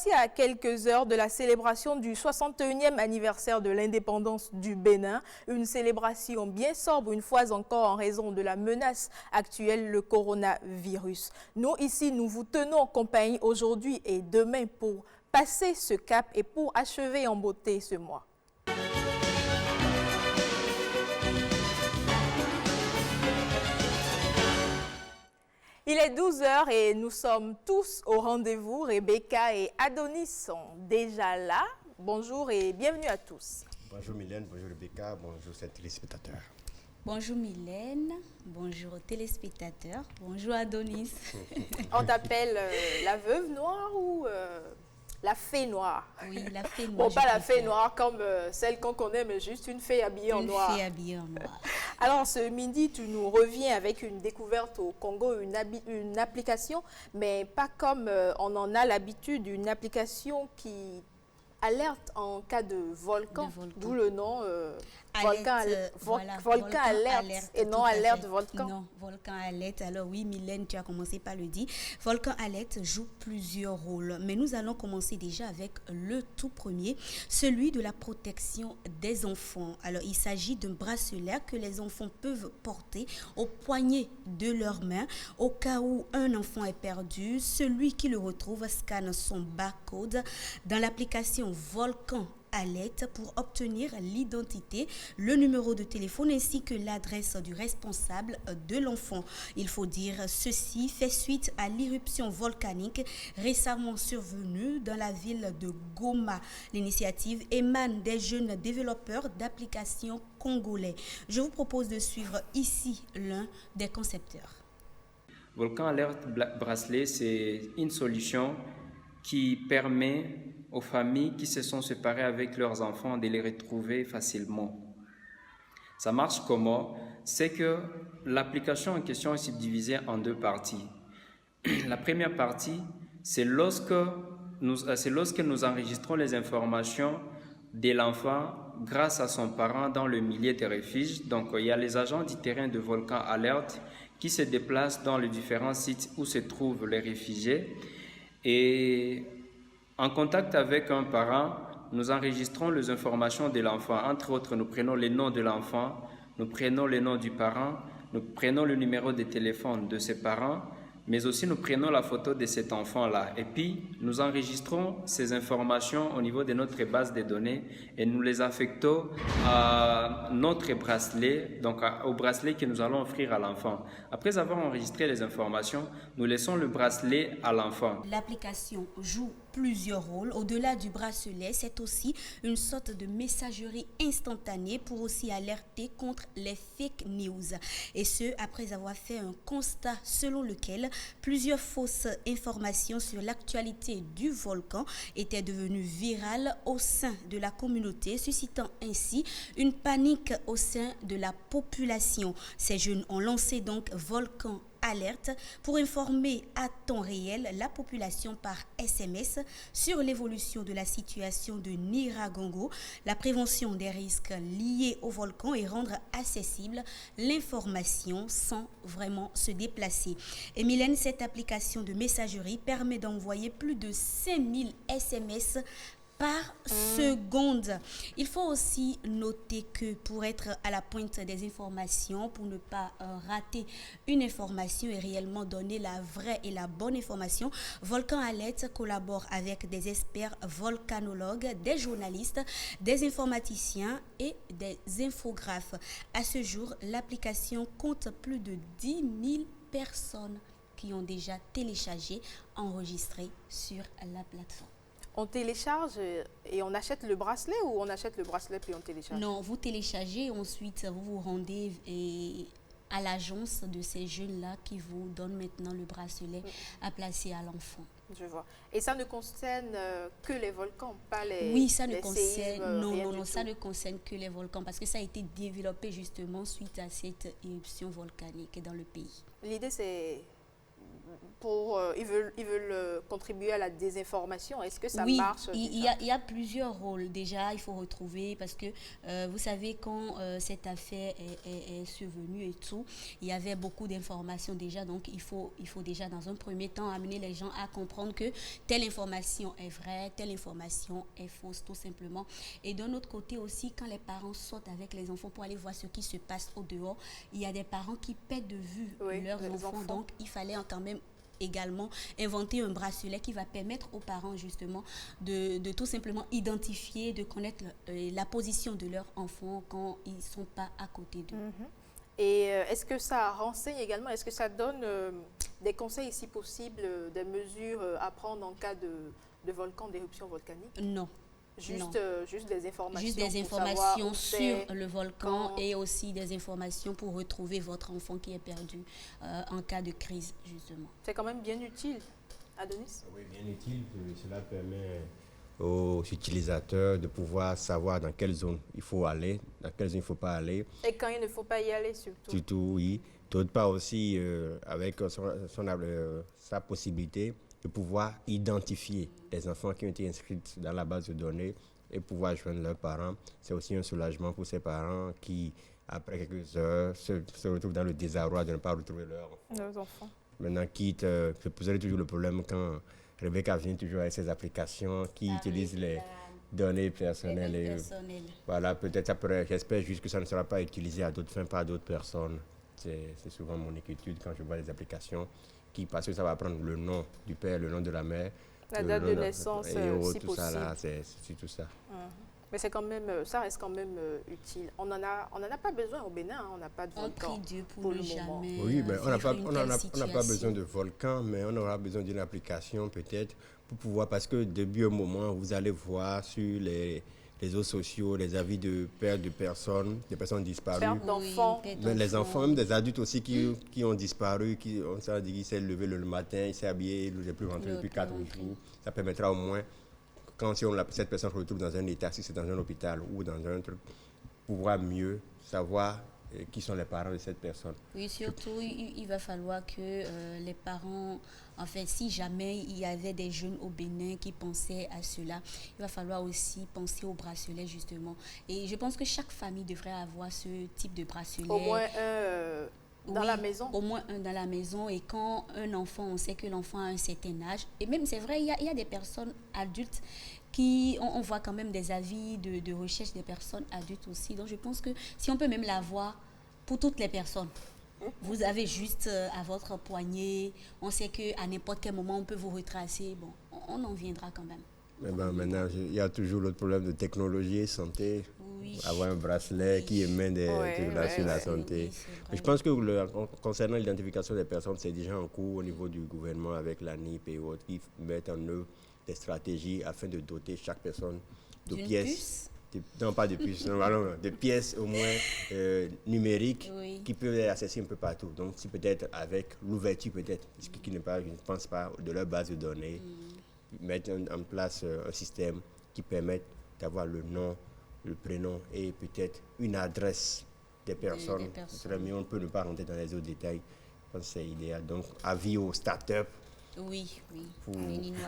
voici à quelques heures de la célébration du 61e anniversaire de l'indépendance du Bénin. Une célébration bien sobre, une fois encore en raison de la menace actuelle, le coronavirus. Nous, ici, nous vous tenons compagnie aujourd'hui et demain pour passer ce cap et pour achever en beauté ce mois. Il est 12 h et nous sommes tous au rendez-vous. Rebecca et Adonis sont déjà là. Bonjour et bienvenue à tous. Bonjour Mylène, bonjour Rebecca, bonjour chers téléspectateurs. Bonjour Mylène, bonjour aux téléspectateurs, bonjour Adonis. On t'appelle la veuve noire ou la fée noire? Oui, la fée noire. Bon, pas la fée noire comme celle qu'on connaît, mais juste une fée habillée en noir. Une fée habillée en noir. Alors, ce midi, tu nous reviens avec une découverte au Congo, une application, mais pas comme on en a l'habitude, une application qui alerte en cas de volcan, d'où le nom volcan alerte et non alerte volcan. Non, volcan alerte. Alors oui, Mylène, tu as commencé par le dire. Volcan alerte joue plusieurs rôles, mais nous allons commencer déjà avec le tout premier, celui de la protection des enfants. Alors il s'agit d'un bracelet que les enfants peuvent porter au poignet de leurs mains au cas où un enfant est perdu. Celui qui le retrouve scanne son barcode dans l'application Volcan Alerte pour obtenir l'identité, le numéro de téléphone ainsi que l'adresse du responsable de l'enfant. Il faut dire ceci fait suite à l'éruption volcanique récemment survenue dans la ville de Goma. L'initiative émane des jeunes développeurs d'applications congolais. Je vous propose de suivre ici l'un des concepteurs. Volcan Alerte Bracelet, c'est une solution qui permet aux familles qui se sont séparées avec leurs enfants de les retrouver facilement. Ça marche comment? C'est que l'application en question est subdivisée en deux parties. La première partie, c'est lorsque nous enregistrons les informations de l'enfant grâce à son parent dans le milieu des refuges. Donc, il y a les agents du terrain de Volcan Alerte qui se déplacent dans les différents sites où se trouvent les réfugiés. Et en contact avec un parent, nous enregistrons les informations de l'enfant. Entre autres, nous prenons le nom de l'enfant, nous prenons le nom du parent, nous prenons le numéro de téléphone de ses parents, mais aussi nous prenons la photo de cet enfant-là. Et puis, nous enregistrons ces informations au niveau de notre base de données et nous les affectons à notre bracelet, donc au bracelet que nous allons offrir à l'enfant. Après avoir enregistré les informations, nous laissons le bracelet à l'enfant. L'application joue plusieurs rôles. Au-delà du bracelet, c'est aussi une sorte de messagerie instantanée pour aussi alerter contre les fake news. Et ce, après avoir fait un constat selon lequel plusieurs fausses informations sur l'actualité du volcan étaient devenues virales au sein de la communauté, suscitant ainsi une panique au sein de la population. Ces jeunes ont lancé donc Volcan Alerte pour informer à temps réel la population par SMS sur l'évolution de la situation de Niragongo, la prévention des risques liés au volcan et rendre accessible l'information sans vraiment se déplacer. Et Mylène, cette application de messagerie permet d'envoyer plus de 5000 SMS par seconde. Il faut aussi noter que pour être à la pointe des informations, pour ne pas rater une information et réellement donner la vraie et la bonne information, Volcan Alerte collabore avec des experts volcanologues, des journalistes, des informaticiens et des infographes. À ce jour, l'application compte plus de 10 000 personnes qui ont déjà téléchargé, enregistré sur la plateforme. On télécharge et on achète le bracelet ou on achète le bracelet puis on télécharge? Non, vous téléchargez, ensuite vous vous rendez à l'agence de ces jeunes-là qui vous donne maintenant le bracelet à placer à l'enfant. Je vois. Et ça ne concerne que les volcans, pas les Oui, ça ne les concerne, séismes, non, ça ne concerne que les volcans parce que ça a été développé justement suite à cette éruption volcanique dans le pays. L'idée, c'est ils veulent contribuer à la désinformation. Est-ce que ça Oui, marche il y a plusieurs rôles. Déjà, il faut retrouver, parce que vous savez, quand cette affaire est survenue et tout, il y avait beaucoup d'informations déjà. Donc, il faut déjà, dans un premier temps, amener les gens à comprendre que telle information est vraie, telle information est fausse, tout simplement. Et d'un autre côté aussi, quand les parents sortent avec les enfants pour aller voir ce qui se passe au dehors, il y a des parents qui perdent de vue leurs enfants. Donc, il fallait quand même également inventer un bracelet qui va permettre aux parents justement de tout simplement identifier, de connaître la position de leur enfant quand ils ne sont pas à côté d'eux. Et est-ce que ça renseigne également, est-ce que ça donne des conseils si possible, des mesures à prendre en cas de volcan, d'éruption volcanique? Non. Juste des informations. Juste des informations sur le volcan et aussi des informations pour retrouver votre enfant qui est perdu en cas de crise, justement. C'est quand même bien utile, Adonis? Oui, bien utile. Cela permet aux utilisateurs de pouvoir savoir dans quelle zone il faut aller, dans quelle zone il ne faut pas aller. Et quand il ne faut pas y aller, surtout. Surtout, oui. D'autre part aussi, avec sa possibilité de pouvoir identifier les enfants qui ont été inscrits dans la base de données et pouvoir joindre leurs parents. C'est aussi un soulagement pour ces parents qui, après quelques heures, se retrouvent dans le désarroi de ne pas retrouver leurs enfants. Maintenant, se poserait toujours le problème quand Rebecca vient toujours avec ses applications qui utilisent les données personnelles. Voilà, peut-être après, j'espère juste que ça ne sera pas utilisé à d'autres fins par d'autres personnes. C'est souvent mon inquiétude quand je vois les applications parce que ça va prendre le nom du père, le nom de la mère, la date de naissance, et si tout possible. Ça là, c'est tout ça. Mais c'est quand même, ça reste quand même utile. On n'en a pas besoin au Bénin, hein, on n'a pas de volcan. On prie Dieu pour le jamais. Oui, mais on n'a pas besoin de volcan, mais on aura besoin d'une application peut-être pour pouvoir, parce que depuis un moment, vous allez voir sur les réseaux sociaux, les avis de perte de personnes, des personnes disparues. Perte d'enfants. Mais les enfants, même des adultes aussi qui ont disparu, on s'est dit qu'il s'est levé le matin, il s'est habillé, il n'est plus rentré depuis 4 jours. Ça permettra au moins, quand cette personne se retrouve dans un état, si c'est dans un hôpital ou dans un truc, pouvoir mieux savoir qui sont les parents de cette personne. Oui, surtout, il va falloir que les parents, en fait, si jamais il y avait des jeunes au Bénin qui pensaient à cela, il va falloir aussi penser au bracelet, justement. Et je pense que chaque famille devrait avoir ce type de bracelet. Au moins un dans la maison. Au moins un dans la maison. Et quand un enfant, on sait que l'enfant a un certain âge, et même c'est vrai, il y a des personnes adultes qui, on voit quand même des avis de recherche des personnes adultes aussi. Donc je pense que si on peut même l'avoir pour toutes les personnes, vous avez juste à votre poignet, on sait qu'à n'importe quel moment on peut vous retracer, bon, on en viendra quand même. Mais maintenant, il y a toujours l'autre problème de technologie et santé. Oui. Avoir un bracelet qui émet des régulations sur la santé. Mais je pense que concernant l'identification des personnes, c'est déjà en cours au niveau du gouvernement avec la NIP et autres qui mettent en œuvre des stratégies afin de doter chaque personne de pièces. Non, pas de puces, de pièces au moins numériques qui peuvent être accessibles un peu partout. Donc, si peut-être avec l'ouverture, peut-être, qui n'est pas, je ne pense pas, de leur base de données, mettre en place un système qui permette d'avoir le nom, le prénom et peut-être une adresse des personnes. Mais on peut ne pas rentrer dans les autres détails. Je pense que c'est idéal. Donc, avis aux startups. Oui.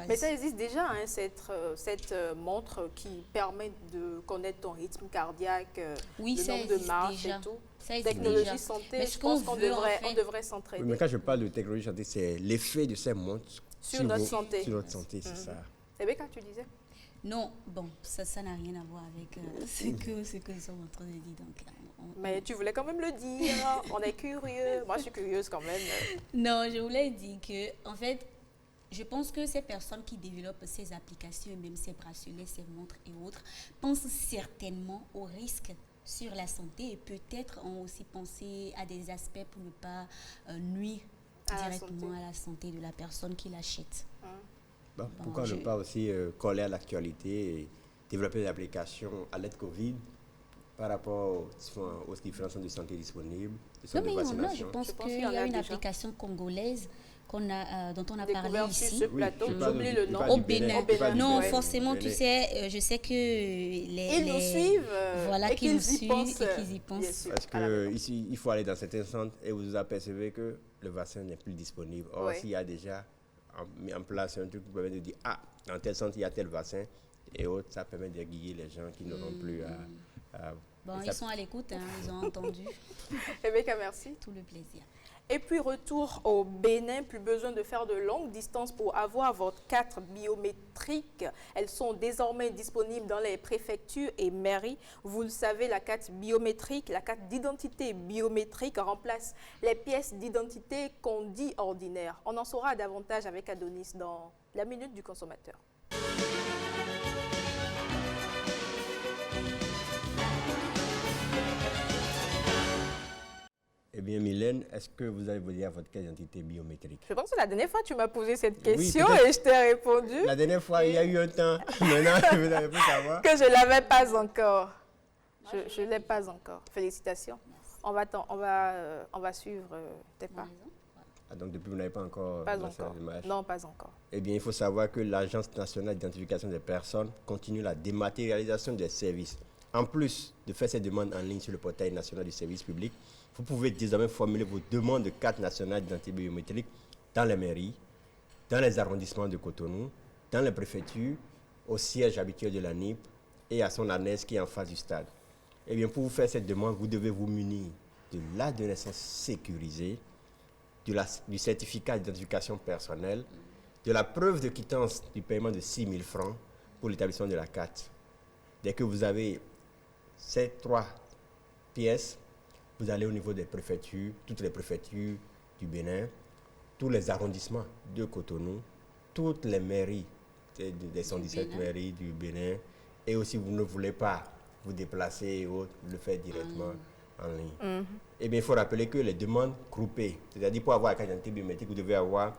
Mais ça existe déjà, hein, cette montre qui permet de connaître ton rythme cardiaque, le nombre de marches et tout. Technologie santé, je pense qu'on devrait s'entraider. Oui, mais quand je parle de technologie santé, c'est l'effet de ces montres sur notre santé. Sur notre santé, c'est ça. Rebecca, tu disais? Non, bon, ça n'a rien à voir avec ce que nous sommes en train de dire. Donc, mais tu voulais quand même le dire, on est curieux. Moi, je suis curieuse quand même. Non, je voulais dire que, en fait, je pense que ces personnes qui développent ces applications, et même ces bracelets, ces montres et autres, pensent certainement aux risques sur la santé et peut-être ont aussi pensé à des aspects pour ne pas nuire directement à la santé de la personne qui l'achète. Bon, pourquoi ne pas aussi coller à l'actualité et développer des applications à l'aide Covid par rapport aux différents centres de santé disponibles, les centres de vaccination. Je pense qu'il y a une application congolaise dont on a parlé ici. Ce plateau, j'oublie le nom. Au Bénin. Non, forcément, tu sais, je sais que ils nous suivent, voilà, qu'ils nous suivent et qu'ils y pensent. Parce que ici, il faut aller dans certains centres et vous apercevez que le vaccin n'est plus disponible. Or, s'il y a déjà mis en place un truc qui permet de dire, ah, dans tel centre, il y a tel vaccin, et autres, ça permet d'aiguiller les gens qui n'auront plus à... Bon, ils sont à l'écoute, hein, ils ont entendu. Rebecca, merci. Tout le plaisir. Et puis, retour au Bénin, plus besoin de faire de longues distances pour avoir votre carte biométrique. Elles sont désormais disponibles dans les préfectures et mairies. Vous le savez, la carte biométrique, la carte d'identité biométrique remplace les pièces d'identité qu'on dit ordinaires. On en saura davantage avec Adonis dans la Minute du Consommateur. Eh bien, Mylène, est-ce que vous avez volé à votre carte d'identité biométrique? Je pense que la dernière fois, tu m'as posé cette question oui, et je t'ai répondu. La dernière fois, il y a eu un temps. Maintenant, vous avez pu savoir. Que je ne l'avais pas encore. Je ne l'ai pas encore. Félicitations. On va suivre tes pas. Ah, donc, depuis, vous n'avez pas encore... Pas encore. Non, pas encore. Eh bien, il faut savoir que l'Agence nationale d'identification des personnes continue la dématérialisation des services. En plus de faire ces demandes en ligne sur le portail national du service public, vous pouvez désormais formuler vos demandes de carte nationale d'identité biométrique dans les mairies, dans les arrondissements de Cotonou, dans les préfectures, au siège habituel de la NIP et à son annexe qui est en face du stade. Eh bien, pour vous faire cette demande, vous devez vous munir de l'acte de naissance sécurisé, du certificat d'identification personnelle, de la preuve de quittance du paiement de 6 000 francs pour l'établissement de la carte. Dès que vous avez ces 3 pièces, vous allez au niveau des préfectures, toutes les préfectures du Bénin, tous les arrondissements de Cotonou, toutes les mairies, des 117 mairies du Bénin, et aussi vous ne voulez pas vous déplacer ou le faire directement en ligne. Eh bien, il faut rappeler que les demandes groupées, c'est-à-dire pour avoir la carte d'identité biométrique, vous devez avoir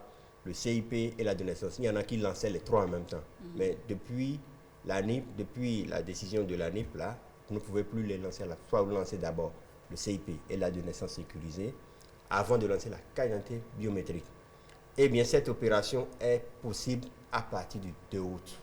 le CIP et la de naissance. Il y en a qui lançaient les 3 en même temps. Mais depuis la NIP, depuis la décision de la NIP, là, vous ne pouvez plus les lancer à la fois. Vous lancez d'abord le CIP et la de naissance sécurisée avant de lancer la carte d'identité biométrique. Eh bien, cette opération est possible à partir du 2 août.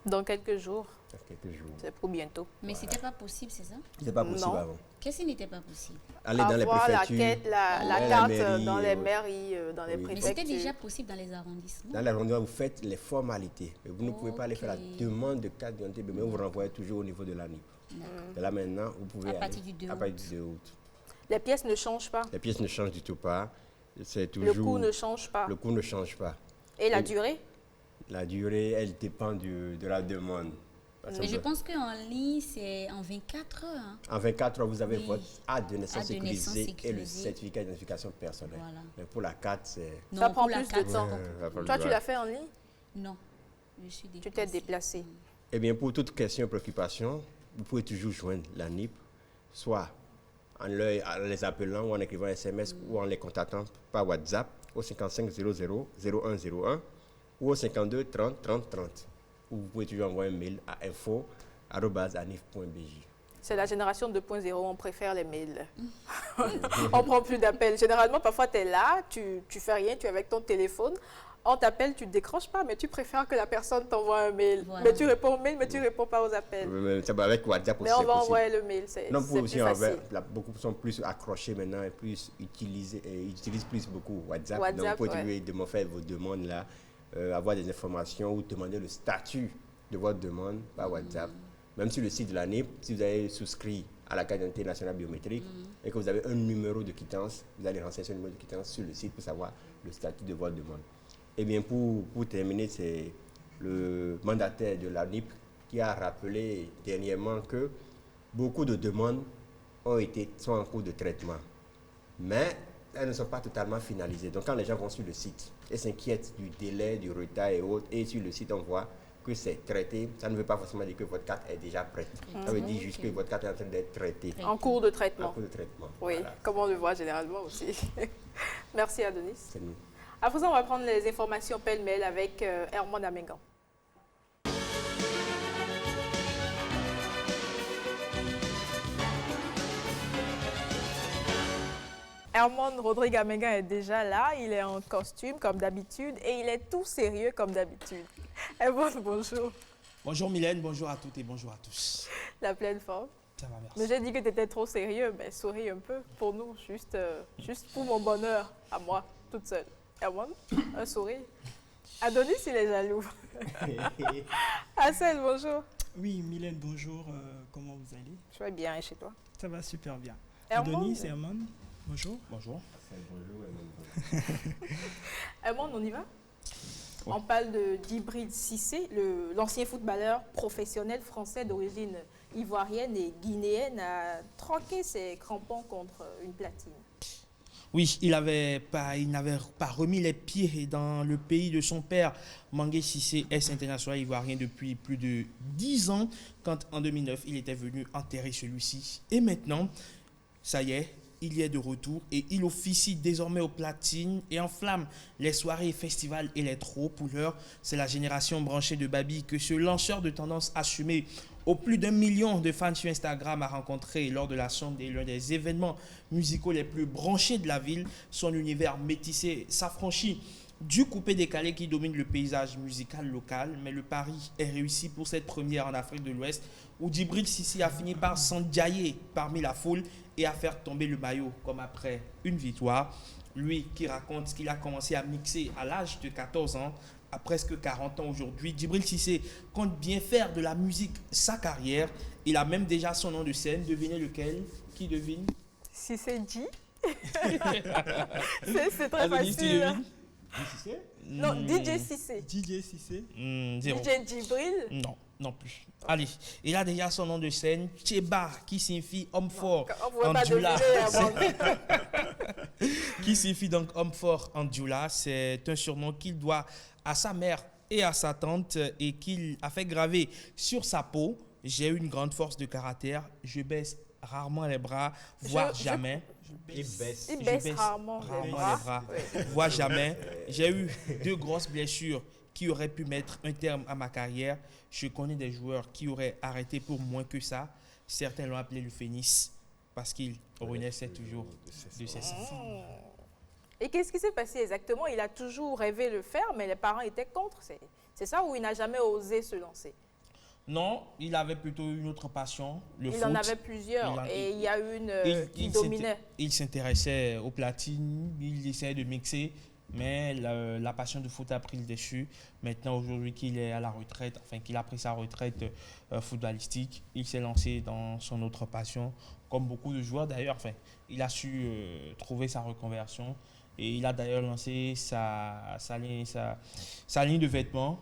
Dans quelques jours. Dans quelques jours. C'est pour bientôt. Mais ce n'était pas possible, c'est ça? C'était pas possible avant. Qu'est-ce qui n'était pas possible? Aller dans les préfectures, la carte dans les mairies, dans les préfectures. Mais c'était déjà possible dans les arrondissements? Dans les arrondissements, vous faites les formalités. Mais vous ne pouvez pas aller faire la demande de carte d'identité biométrique. Vous renvoyez toujours au niveau de la NIP. Et là maintenant, vous pouvez à partir du 2 août. Les pièces ne changent pas? Les pièces ne changent du tout pas. Le coût ne change pas? Le coût ne change pas. Et la durée? La durée, elle dépend de la demande. Mais je pense qu'en ligne, c'est en 24 heures. Hein. En 24 heures, vous avez votre acte de naissance sécurisé et le certificat d'identification personnelle. Voilà. Mais pour la carte, c'est... Ça prend plus de temps. Toi, tu l'as fait en ligne? Non. Je suis déplacée. Tu t'es déplacé. Eh bien, pour toute question et préoccupation, vous pouvez toujours joindre la NIP, soit en les appelant ou en écrivant un SMS ou en les contactant par WhatsApp au 55 00 0101 ou au 52 30 30 30. Ou vous pouvez toujours envoyer un mail à info@anif.bj. C'est la génération 2.0, on préfère les mails. On prend plus d'appels. Généralement, parfois, tu es là, tu fais rien, tu es avec ton téléphone. On t'appelle, tu ne décroches pas, mais tu préfères que la personne t'envoie un mail. Voilà. Mais tu réponds au mail, mais tu ne réponds pas aux appels. Avec WhatsApp aussi, mais on va envoyer le mail, c'est plus facile. Beaucoup sont plus accrochés maintenant et plus utilisés, et ils utilisent plus beaucoup WhatsApp. Donc, vous pouvez faire vos demandes là, avoir des informations ou demander le statut de votre demande par WhatsApp. Même sur le site de la NIP, si vous avez souscrit à la carte d'identité nationale biométrique et que vous avez un numéro de quittance, vous allez renseigner ce numéro de quittance sur le site pour savoir le statut de votre demande. Eh bien, pour terminer, c'est le mandataire de la NIP qui a rappelé dernièrement que beaucoup de demandes sont en cours de traitement. Mais elles ne sont pas totalement finalisées. Donc, quand les gens vont sur le site et s'inquiètent du délai, du retard et autres, et sur le site, on voit que c'est traité, ça ne veut pas forcément dire que votre carte est déjà prête. Ça veut dire juste que votre carte est en train d'être traitée. En cours de traitement. En cours de traitement. Oui, voilà. Comme on le voit généralement aussi. Merci Adonis. C'est nous. À présent, on va prendre les informations pêle-mêle avec Hermon Amengan. Hermon Rodrigue Amengan est déjà là, il est en costume comme d'habitude et il est tout sérieux comme d'habitude. Hermon, bonjour. Bonjour Mylène, bonjour à toutes et bonjour à tous. La pleine forme. Ça va, merci. Mais j'ai dit que tu étais trop sérieux. Ben, souris un peu pour nous, juste pour mon bonheur, à moi, toute seule. Herman, un sourire. Adonis, il est jaloux. Assel, bonjour. Oui, Mylène, bonjour. Comment vous allez? Je vais bien, et chez toi? Ça va super bien. Herman, Adonis et Herman, bonjour. Bonjour. Herman, on y va? Ouais. On parle de Djibril Cissé, l'ancien footballeur professionnel français d'origine ivoirienne et guinéenne, a troqué ses crampons contre une platine. Oui, il n'avait pas remis les pieds dans le pays de son père. Mangué Cissé est international ivoirien depuis plus de 10 ans, quand en 2009, il était venu enterrer celui-ci. Et maintenant, ça y est, il y est de retour et il officie désormais aux platines et enflamme les soirées, festivals et les trous. Pour l'heure, c'est la génération branchée de Babi que ce lanceur de tendance assumé au plus d'1 million de fans sur Instagram a rencontré lors de la sonde et l'un des événements musicaux les plus branchés de la ville. Son univers métissé s'affranchit du coupé-décalé qui domine le paysage musical local, mais le pari est réussi pour cette première en Afrique de l'Ouest où Djibril Cissé a fini par s'enjailler parmi la foule et à faire tomber le maillot comme après une victoire. Lui qui raconte qu'il a commencé à mixer à l'âge de 14 ans, à presque 40 ans aujourd'hui, Djibril Cissé compte bien faire de la musique sa carrière. Il a même déjà son nom de scène. Devinez lequel? Qui devine? Cissé Dji. C'est très Adonis, tu facile. devines? Non, DJ Cissé. DJ Cissé. Zéro. DJ Djibril. Non, non plus. Allez, il a déjà son nom de scène, Tcheba, qui signifie homme fort On ne pouvait en pas djoula. deviner avant. Qui signifie donc homme fort en djoula. C'est un surnom qu'il doit à sa mère et à sa tante et qu'il a fait graver sur sa peau. J'ai une grande force de caractère, je baisse rarement les bras, voire jamais. Il Je baisse rarement les bras. Oui. voire jamais. J'ai eu 2 grosses blessures qui auraient pu mettre un terme à ma carrière. Je connais des joueurs qui auraient arrêté pour moins que ça. Certains l'ont appelé le phénix parce qu'il renaissait toujours de ses cendres. Et qu'est-ce qui s'est passé exactement? Il a toujours rêvé de le faire, mais les parents étaient contre. C'est ça, ou il n'a jamais osé se lancer? Non, il avait plutôt une autre passion, le foot. Il en avait plusieurs, et il y a une qui dominait. Il s'intéressait aux platines, il essayait de mixer, mais la passion du foot a pris le dessus. Maintenant, aujourd'hui qu'il est à la retraite, enfin qu'il a pris sa retraite footballistique, il s'est lancé dans son autre passion, comme beaucoup de joueurs d'ailleurs. Enfin, il a su trouver sa reconversion et il a d'ailleurs lancé sa ligne de vêtements,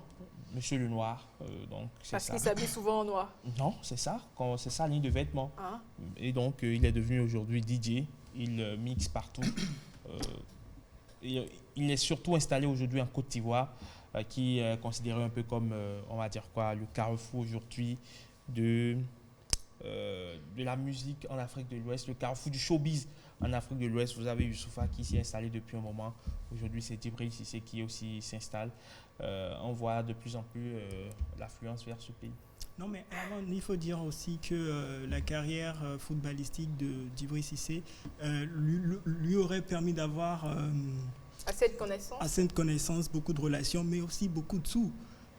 Monsieur le Noir. Donc, c'est Parce ça. qu'il s'habille souvent en noir. Non, c'est ça, c'est sa ligne de vêtements. Ah. Et donc, il est devenu aujourd'hui DJ. Il mixe partout. Il est surtout installé aujourd'hui en Côte d'Ivoire, qui est considéré un peu comme, on va dire quoi, le carrefour aujourd'hui de la musique en Afrique de l'Ouest, le carrefour du showbiz en Afrique de l'Ouest. Vous avez Youssoufa qui s'y est installé depuis un moment. Aujourd'hui, c'est Djibril Cissé qui aussi s'installe. On voit de plus en plus l'affluence vers ce pays. Non, mais avant, il faut dire aussi que la carrière footballistique de Djibril Cissé lui aurait permis d'avoir Assez de connaissances. assez de connaissances, beaucoup de relations, mais aussi beaucoup de sous.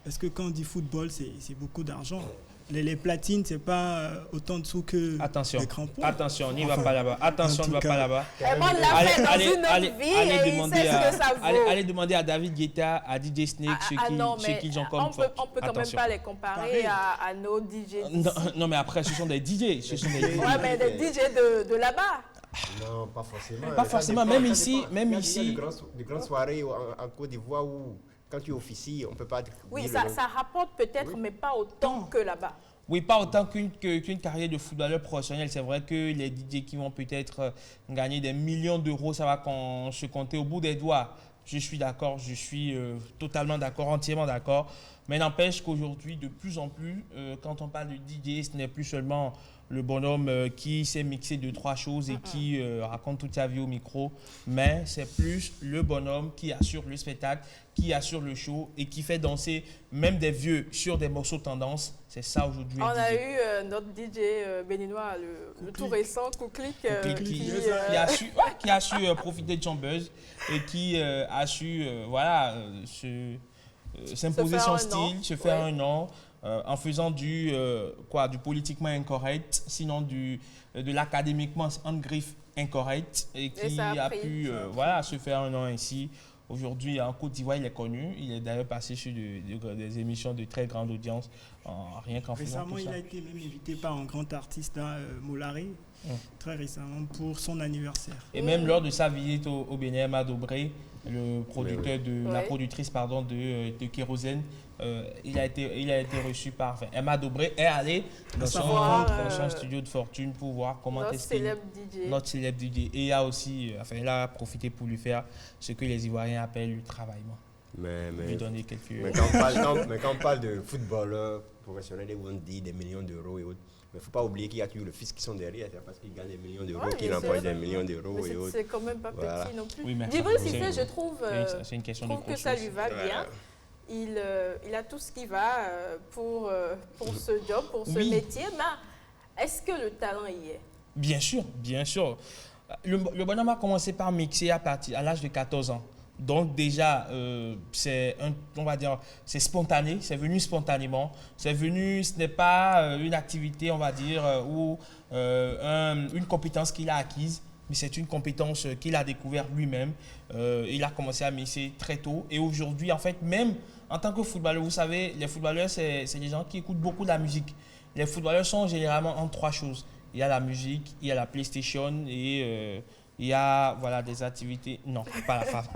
Parce que quand on dit football, c'est beaucoup d'argent. Les platines, c'est pas autant de sous que les crampons. Attention, n'y va pas là-bas. Attention, ne va pas là-bas. Herman l'a fait dans une autre vie et il sait ce que ça vaut. Allez demander à David Guetta, à DJ Snake, ceux qui ont comme on peut quand même pas les comparer à nos DJ. Non, mais après, ce sont des DJ. Ouais, mais des DJ de là-bas. Non, pas forcément. Pas forcément, même ici. Il y a de grandes soirées en Côte d'Ivoire où, quand tu officies, on ne peut pas... Oui, ça rapporte peut-être, mais pas autant que là-bas. Oui, pas autant qu'une carrière de footballeur professionnel. C'est vrai que les DJ qui vont peut-être gagner des millions d'euros, ça va se compter au bout des doigts. Je suis d'accord, je suis totalement d'accord, entièrement d'accord. Mais n'empêche qu'aujourd'hui, de plus en plus, quand on parle de DJ, ce n'est plus seulement le bonhomme qui sait mixer 2-3 choses et qui raconte toute sa vie au micro, mais c'est plus le bonhomme qui assure le spectacle, qui assure le show et qui fait danser même des vieux sur des morceaux tendance. C'est ça aujourd'hui. On a eu notre DJ béninois, le tout récent, Kouklik, qui a su profiter de son buzz et qui a su s'imposer son style, se faire un nom, en faisant du politiquement incorrect, sinon de l'académiquement en griffe incorrect, et qui a pu se faire un nom ainsi. Aujourd'hui, en Côte d'Ivoire, il est connu. Il est d'ailleurs passé sur des émissions de très grande audience, rien qu'en faisant tout ça. Récemment, il a été même invité par un grand artiste, Molaré, très récemment, pour son anniversaire. Et même lors de sa visite au Bénin, Emma Dobré, le producteur la productrice de Kérosène, il a été reçu par Emma Dobré est allée dans son studio de fortune pour voir comment tester notre célèbre DJ. Et il a aussi il a profité pour lui faire ce que les Ivoiriens appellent le travaillement. Lui donner quelques... mais quand on parle de footballeurs professionnels, ils vont dire des millions d'euros et autres. Mais il ne faut pas oublier qu'il y a toujours le fils qui sont derrière, c'est parce qu'ils gagnent des millions d'euros qu'ils empochent des millions d'euros et autres. C'est quand même pas petit non plus. Oui, Djibril Cissé, je trouve que ça lui va bien. Il a tout ce qui va pour ce job, pour ce métier. Mais est-ce que le talent y est? Bien sûr, bien sûr. Le bonhomme a commencé par mixer à l'âge de 14 ans. Donc déjà, c'est spontané, c'est venu spontanément. Ce n'est pas une activité, on va dire, ou une compétence qu'il a acquise, mais c'est une compétence qu'il a découvert lui-même. Il a commencé à mixer très tôt. Et aujourd'hui, en fait, même en tant que footballeur, vous savez, les footballeurs, c'est des gens qui écoutent beaucoup de la musique. Les footballeurs sont généralement en trois choses. Il y a la musique, il y a la PlayStation et... il y a des activités... Non, pas la femme.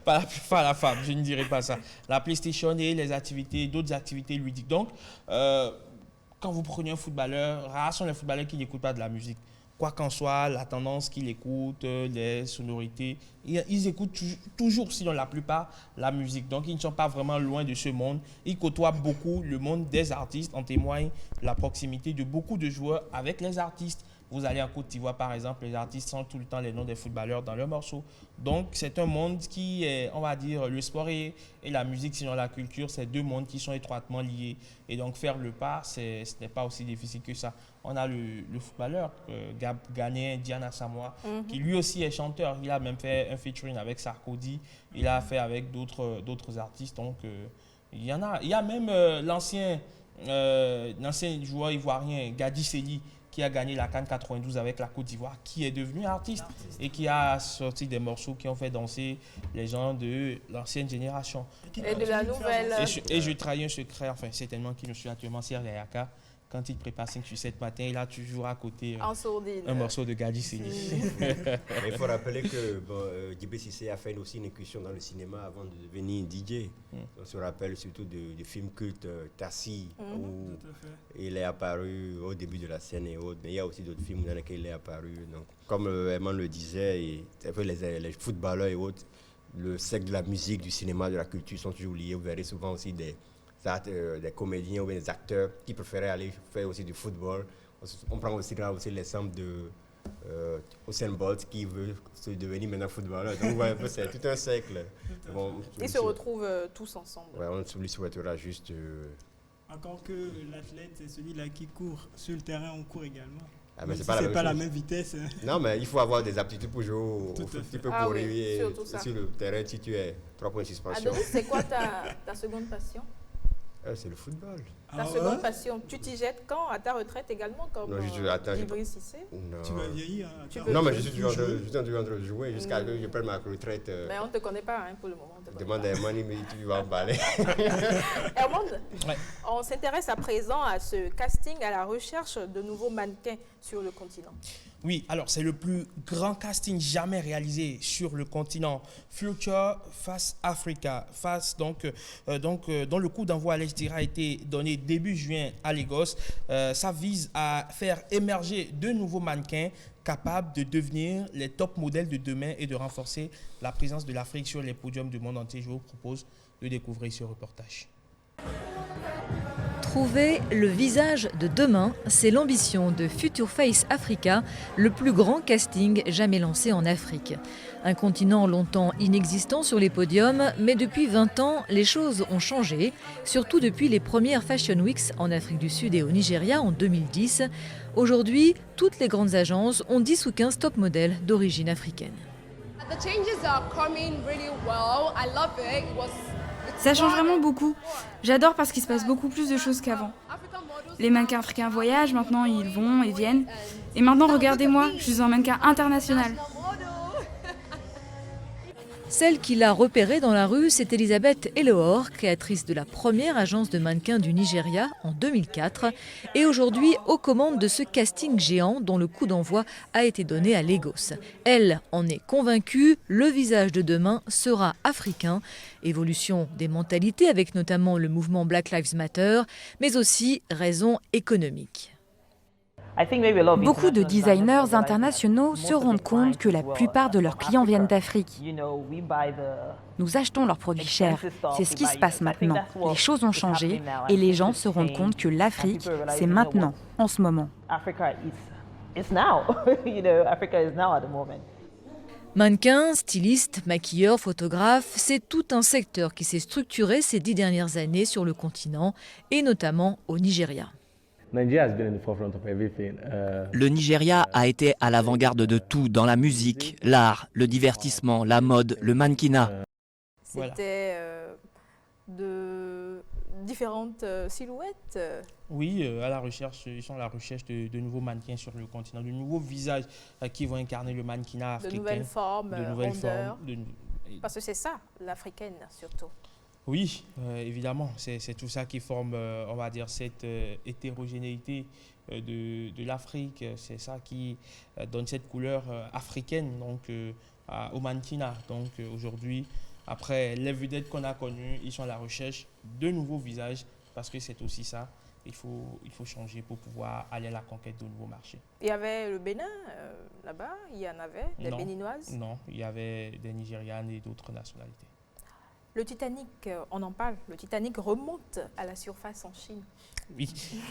pas la femme, je ne dirais pas ça. La PlayStation et d'autres activités ludiques. Donc, quand vous prenez un footballeur, rares sont les footballeurs qui n'écoutent pas de la musique. Quoi qu'en soit, la tendance qu'ils écoutent, les sonorités, ils écoutent toujours, sinon la plupart, la musique. Donc, ils ne sont pas vraiment loin de ce monde. Ils côtoient beaucoup le monde des artistes. En témoigne la proximité de beaucoup de joueurs avec les artistes. Vous allez en Côte d'Ivoire, par exemple, les artistes sont tout le temps les noms des footballeurs dans leurs morceaux. Donc, c'est un monde qui est, on va dire, le sport et la musique, sinon la culture, c'est deux mondes qui sont étroitement liés. Et donc, faire le pas, ce n'est pas aussi difficile que ça. On a le footballeur ghanéen Diana Samoa, qui lui aussi est chanteur. Il a même fait un featuring avec Sarkozy. Il a fait avec d'autres artistes. Donc, il y en a. Il y a même l'ancien joueur ivoirien, Gadi Seli, qui a gagné la CAN 92 avec la Côte d'Ivoire, qui est devenu artiste et qui a sorti des morceaux qui ont fait danser les gens de l'ancienne génération. Et de la nouvelle. Et je trahis un secret, c'est tellement qu'il me suit actuellement, Serge Ayaka. Quand il prépare 5 sur 7 matin, il a toujours à côté un morceau de Gadi Seli. Il faut rappeler que Djibril Cissé a fait aussi une incursion dans le cinéma avant de devenir DJ. On se rappelle surtout du film culte Tassi, où il est apparu au début de la scène et autres. Mais il y a aussi d'autres films dans lesquels il est apparu. Donc, comme Herman le disait, les footballeurs et autres, le secteur de la musique, du cinéma, de la culture sont toujours liés. Vous verrez souvent aussi des comédiens ou des acteurs qui préféraient aller faire aussi du football. On prend aussi l'exemple de Usain Bolt qui veut se devenir maintenant footballeur. Donc ouais, c'est tout un cercle. Ils se retrouvent tous ensemble. Ouais, on lui souhaitera juste... Encore que l'athlète, c'est celui-là qui court. Sur le terrain, on court également. Ah, mais c'est pas la même vitesse. Non, mais il faut avoir des aptitudes pour jouer au foot. Tu peux courir sur le terrain si tu es 3 points de suspension. Adonis, c'est quoi ta seconde passion? C'est le football. Ta seconde passion, tu t'y jettes quand? À ta retraite également, comme Djibril Cissé? Tu vas vieillir. Non, mais je suis en train de jouer jusqu'à ce que je prenne ma retraite. Mais on ne te connaît pas pour le moment. Demande à Herman, mais tu vas en parler. Herman, on s'intéresse à présent à ce casting à la recherche de nouveaux mannequins sur le continent. Oui, alors c'est le plus grand casting jamais réalisé sur le continent. Future Face Africa, dont le coup d'envoi à l'Ejdira a été donné début juin à Lagos. Ça vise à faire émerger de nouveaux mannequins capables de devenir les top modèles de demain et de renforcer la présence de l'Afrique sur les podiums du monde entier. Je vous propose de découvrir ce reportage. Trouver le visage de demain, c'est l'ambition de Future Face Africa, le plus grand casting jamais lancé en Afrique. Un continent longtemps inexistant sur les podiums, mais depuis 20 ans, les choses ont changé, surtout depuis les premières Fashion Weeks en Afrique du Sud et au Nigeria en 2010. Aujourd'hui, toutes les grandes agences ont 10 ou 15 top modèles d'origine africaine. The changes are coming really well. I love it. Ça change vraiment beaucoup. J'adore parce qu'il se passe beaucoup plus de choses qu'avant. Les mannequins africains voyagent, maintenant ils vont et viennent. Et maintenant, regardez-moi, je suis un mannequin international. Celle qui l'a repérée dans la rue, c'est Elisabeth Elohor, créatrice de la première agence de mannequins du Nigeria en 2004 et aujourd'hui aux commandes de ce casting géant dont le coup d'envoi a été donné à Lagos. Elle en est convaincue, le visage de demain sera africain. Évolution des mentalités avec notamment le mouvement Black Lives Matter, mais aussi raisons économiques. Beaucoup de designers internationaux se rendent compte que la plupart de leurs clients viennent d'Afrique. Nous achetons leurs produits chers. C'est ce qui se passe maintenant. Les choses ont changé et les gens se rendent compte que l'Afrique, c'est maintenant, en ce moment. Mannequins, stylistes, maquilleurs, photographes, c'est tout un secteur qui s'est structuré ces 10 dernières années sur le continent et notamment au Nigeria. Le Nigeria a été à l'avant-garde de tout, dans la musique, l'art, le divertissement, la mode, le mannequinat. C'était de différentes silhouettes. Oui, à la recherche, ils sont à la recherche de nouveaux mannequins sur le continent, de nouveaux visages qui vont incarner le mannequinat africain. De nouvelles formes, rondeurs. Parce que c'est ça, l'africaine surtout. Oui, évidemment, c'est tout ça qui forme, on va dire, cette hétérogénéité de l'Afrique. C'est ça qui donne cette couleur africaine donc, au mannequinat. Donc aujourd'hui, après les vedettes qu'on a connues, ils sont à la recherche de nouveaux visages parce que c'est aussi ça. Il faut changer pour pouvoir aller à la conquête de nouveaux marchés. Il y avait le Bénin là-bas, il y en avait, des Béninoises? Non, il y avait des Nigérianes et d'autres nationalités. Le Titanic, on en parle, le Titanic remonte à la surface en Chine. Oui,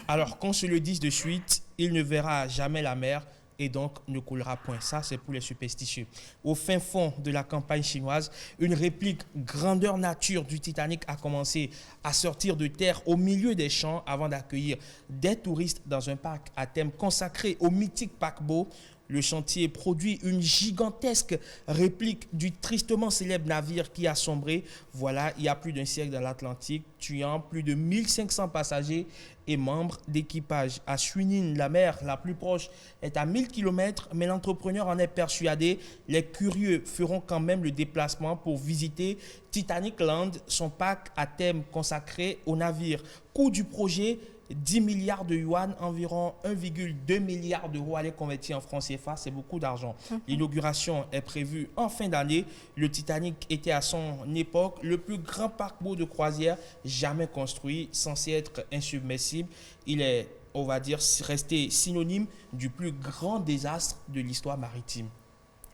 alors qu'on se le dise de suite, il ne verra jamais la mer et donc ne coulera point. Ça, c'est pour les superstitieux. Au fin fond de la campagne chinoise, une réplique grandeur nature du Titanic a commencé à sortir de terre au milieu des champs avant d'accueillir des touristes dans un parc à thème consacré au mythique paquebot. Le chantier produit une gigantesque réplique du tristement célèbre navire qui a sombré, voilà, il y a plus d'un siècle dans l'Atlantique, tuant plus de 1500 passagers et membres d'équipage. À Suinin, la mer la plus proche est à 1000 km, mais l'entrepreneur en est persuadé. Les curieux feront quand même le déplacement pour visiter Titanic Land, son parc à thème consacré au navire. Coût du projet, 10 milliards de yuan, environ 1,2 milliard d'euros à les convertir en francs CFA, c'est beaucoup d'argent. L'inauguration est prévue en fin d'année. Le Titanic était à son époque le plus grand paquebot de croisière jamais construit, censé être insubmersible. Il est, on va dire, resté synonyme du plus grand désastre de l'histoire maritime.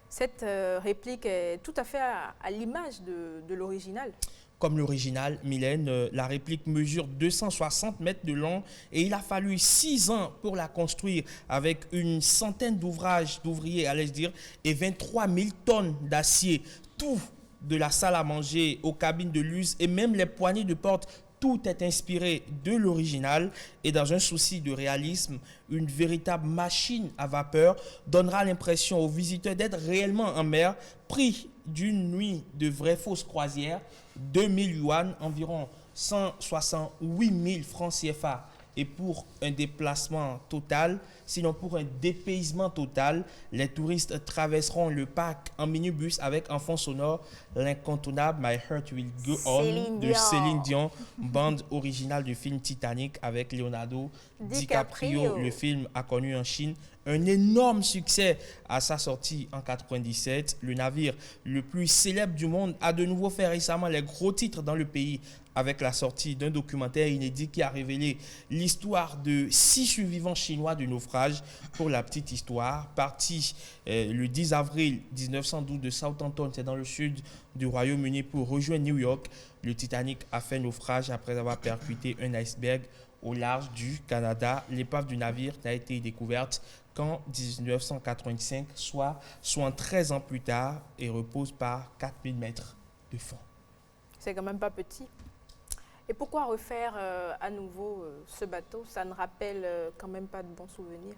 Cette réplique est tout à fait à l'image de l'original. Comme l'original, Mylène, la réplique mesure 260 mètres de long et il a fallu 6 ans pour la construire avec une centaine d'ouvriers, allais-je dire, et 23 000 tonnes d'acier. Tout, de la salle à manger aux cabines de luxe et même les poignées de porte, tout est inspiré de l'original et dans un souci de réalisme, une véritable machine à vapeur donnera l'impression aux visiteurs d'être réellement en mer, prix d'une nuit de vraie fausse croisière, 2000 yuan, environ 168 000 francs CFA. Et pour un déplacement total, sinon pour un dépaysement total, les touristes traverseront le parc en minibus avec en fond sonore l'incontournable My Heart Will Go On de Céline Dion, bande originale du film Titanic avec Leonardo DiCaprio. Le film a connu en Chine un énorme succès à sa sortie en 1997. Le navire le plus célèbre du monde a de nouveau fait récemment les gros titres dans le pays avec la sortie d'un documentaire inédit qui a révélé l'histoire de 6 survivants chinois du naufrage. Pour la petite histoire, parti le 10 avril 1912 de Southampton, c'est dans le sud du Royaume-Uni, pour rejoindre New York, le Titanic a fait naufrage après avoir percuté un iceberg au large du Canada. L'épave du navire n'a été découverte qu'en 1985, soit 13 ans plus tard, et repose par 4000 mètres de fond. C'est quand même pas petit. Et pourquoi refaire à nouveau ce bateau? Ça ne rappelle quand même pas de bons souvenirs?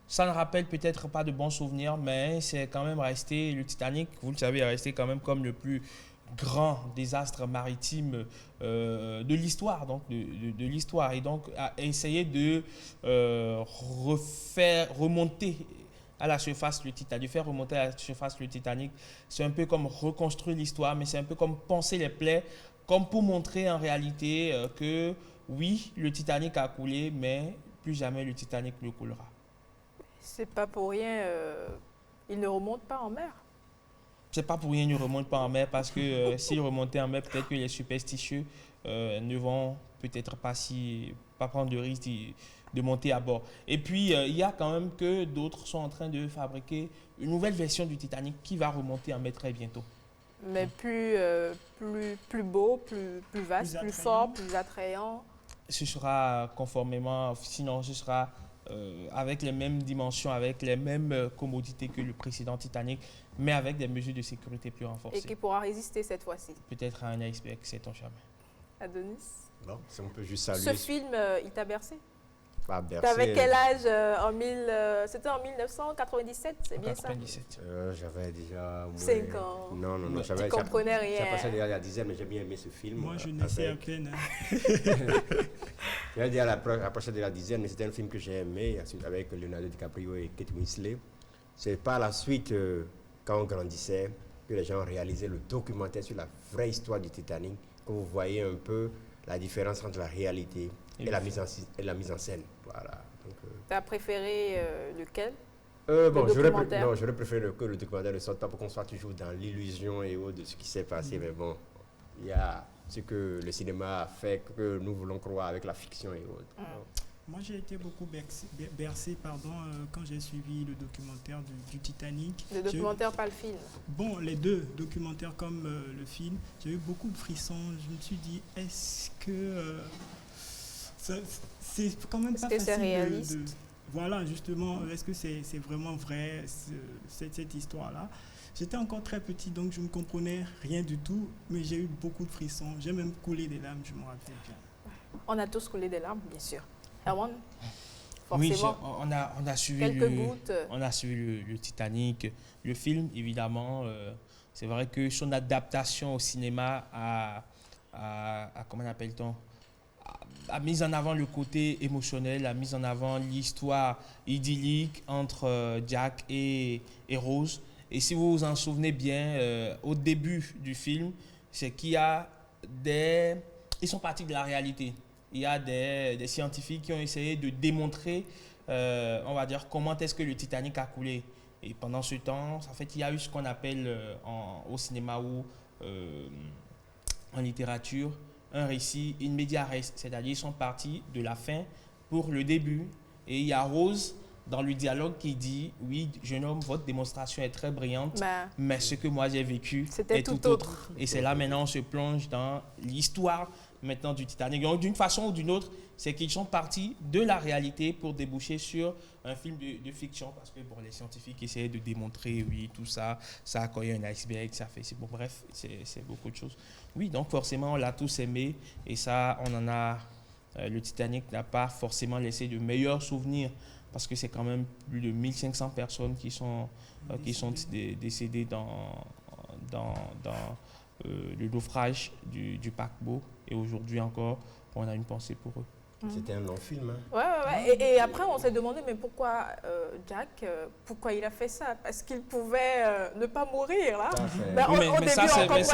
Ça ne rappelle peut-être pas de bons souvenirs, mais c'est quand même resté, le Titanic, vous le savez, est resté quand même comme le plus grand désastre maritime de l'histoire, donc de l'histoire, et donc à essayer de remonter à la surface le Titanic, de faire remonter à la surface le Titanic. C'est un peu comme reconstruire l'histoire, mais c'est un peu comme penser les plaies, comme pour montrer en réalité que oui, le Titanic a coulé, mais plus jamais le Titanic ne coulera. C'est pas pour rien, il ne remonte pas en mer. C'est pas pour rien qu'il ne remonte pas en mer, parce que s'il remontait en mer, peut-être que les superstitieux ne vont peut-être pas prendre de risque de monter à bord. Et puis, il y a quand même que d'autres sont en train de fabriquer une nouvelle version du Titanic qui va remonter en mer très bientôt. Mais plus beau, plus vaste, plus fort, plus attrayant. Ce sera conformément, sinon ce sera avec les mêmes dimensions, avec les mêmes commodités que le précédent Titanic, mais avec des mesures de sécurité plus renforcées. Et qui pourra résister cette fois-ci. Peut-être à un iceberg, sait-on jamais. Adonis? Non, si on peut juste saluer. Ce film, il t'a bercé? Pas bercé. T'avais quel âge c'était en 1997, c'est bien 97. Ça? J'avais déjà... 5 ans. Non. Tu comprenais rien. J'ai passé déjà il y a 10 ans, mais j'ai bien aimé ce film. Moi, je naissais à peine. J'allais dire approché de la dizaine, mais c'était un film que j'ai aimé, avec Leonardo DiCaprio et Kate Winslet. C'est par la suite, quand on grandissait, que les gens ont réalisé le documentaire sur la vraie histoire du Titanic, que vous voyez un peu la différence entre la réalité et la mise en scène. Voilà. Tu as préféré lequel? J'aurais préféré que le documentaire ne sorte pas pour qu'on soit toujours dans l'illusion et autres de ce qui s'est passé. Mais bon, il y a ce que le cinéma a fait, que nous voulons croire avec la fiction et autres. Moi, j'ai été beaucoup bercé quand j'ai suivi le documentaire du Titanic. Le documentaire, pas le film. Bon, les deux, documentaires comme le film, j'ai eu beaucoup de frissons. Je me suis dit, est-ce que c'est quand même pas facile c'est réaliste? Voilà, justement, est-ce que c'est vraiment vrai, cette histoire-là? J'étais encore très petit, donc je ne comprenais rien du tout, mais j'ai eu beaucoup de frissons. J'ai même coulé des larmes, je me rappelle bien. On a tous coulé des larmes, bien sûr. Erwan, oui, forcément. on a suivi le Titanic. Le film, évidemment, c'est vrai que son adaptation au cinéma comment appelle-t-on, a mis en avant le côté émotionnel, a mis en avant l'histoire idyllique entre Jack et Rose. Et si vous vous en souvenez bien, au début du film, c'est qu'il y a ils sont partis de la réalité. Il y a des scientifiques qui ont essayé de démontrer, on va dire, comment est-ce que le Titanic a coulé. Et pendant ce temps, en fait, il y a eu ce qu'on appelle au cinéma ou en littérature, un récit in media res, c'est-à-dire ils sont partis de la fin pour le début. Et il y a Rose dans le dialogue qui dit « Oui, jeune homme, votre démonstration est très brillante, mais ce que moi j'ai vécu est tout autre. » Et c'est là maintenant on se plonge dans l'histoire maintenant du Titanic. Donc d'une façon ou d'une autre, c'est qu'ils sont partis de la réalité pour déboucher sur un film de fiction, parce que bon, les scientifiques essayaient de démontrer, oui, tout ça, ça a collé un iceberg, ça fait... Bon, bref, c'est beaucoup de choses. Oui, donc forcément, on l'a tous aimé, et ça, on en a... le Titanic n'a pas forcément laissé de meilleurs souvenirs, parce que c'est quand même plus de 1500 personnes qui sont décédées dans le naufrage du paquebot, et aujourd'hui encore, on a une pensée pour eux. C'était un long film. Hein. Ouais. Et après, on s'est demandé, mais pourquoi Jack, pourquoi il a fait ça? Parce qu'il pouvait ne pas mourir, là. Au début, on ne comprenait pas que